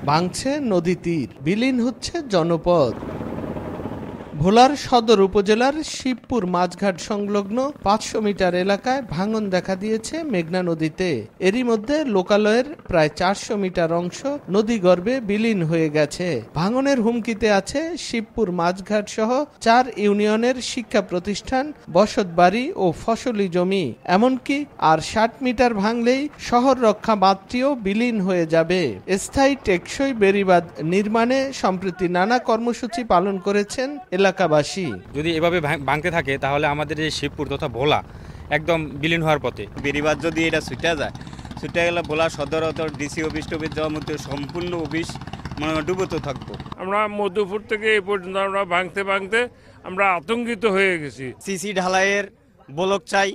ভাঙছে নদী তীর, বিলীন হচ্ছে জনপদ। ভোলার সদর উপজেলার শিবপুর মাছঘাট সংলগ্ন ৫০০ মিটার এলাকায় ভাঙন দেখা দিয়েছে মেঘনা নদীতে। এরই মধ্যে লোকালয়ের প্রায় ৪০০ মিটার অংশ নদীগর্ভে বিলীন হয়ে গেছে। ভাঙনের হুমকিতে আছে শিবপুর মাছঘাট সহ ৪ ইউনিয়নের শিক্ষা প্রতিষ্ঠান, বসতবাড়ি ও ফসলি জমি। এমনকি আর ৬০ মিটার ভাঙলেই শহর রক্ষা বাঁধটিও বিলীন হয়ে যাবে। স্থায়ী টেকসই বেড়িবাঁধ নির্মাণে সম্প্রতি নানা কর্মসূচি পালন করেছেন এলাকাবাসী। যদি এভাবে ভাঙতে থাকে তাহলে আমাদের এই শিবপুর তথা ভোলা একদম বিলীন হওয়ার পথে। বেড়িবাঁধ যদি এটা ছুটে যায়, ছুটে গেলে ভোলা সদর ডিসি অফিস টফিস যাওয়ার মধ্যে সম্পূর্ণ অফিস ডুবতে থাকবো। আমরা মধুপুর থেকে এই পর্যন্ত আমরা ভাঙতে আমরা আতঙ্কিত হয়ে গেছি। সিসি ঢালাইয়ের ব্লক চাই,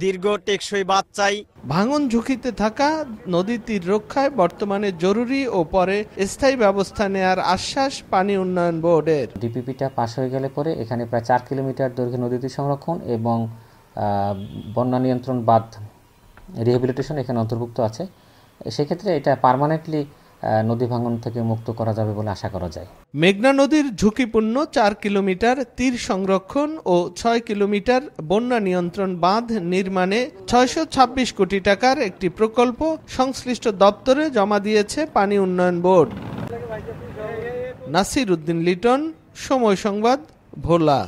দীর্ঘ টেকসই বাঁধ চাই। ভাঙন ঝুঁকিতে থাকা নদী তীর রক্ষায় বর্তমানে জরুরি ও পরে স্থায়ী ব্যবস্থা নেয়ার আশ্বাস পানি উন্নয়ন বোর্ডের। ডিপিপিটা পাশ হয়ে গেলে পরে এখানে প্রায় ৪ কিলোমিটার দৈর্ঘ্যে নদী তীর সংরক্ষণ এবং বন্যা নিয়ন্ত্রণ বাঁধ রিহ্যাবিলিটেশন এখানে অন্তর্ভুক্ত আছে। সেক্ষেত্রে এটা পার্মানেন্টলি নদী ভাঙন থেকে মুক্ত করা যাবে বলে আশা করা যায়। মেঘনা নদীর ঝুঁকিপূর্ণ ৪ কিলোমিটার তীর সংরক্ষণ ও ৬ কিলোমিটার বন্যা নিয়ন্ত্রণ বাঁধ নির্মাণে ৬২৬ কোটি টাকার একটি প্রকল্প সংশ্লিষ্ট দপ্তরে জমা দিয়েছে পানি উন্নয়ন বোর্ড। নাসির উদ্দিন লিটন, সময় সংবাদ, ভোলা।